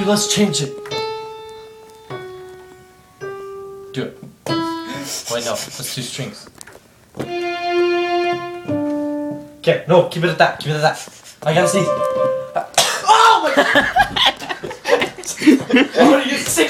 let's change it. Do it. Wait, no. Let's do strings. Okay, no, keep it at that. Keep it at that. I gotta see. Oh my god! What are you singing?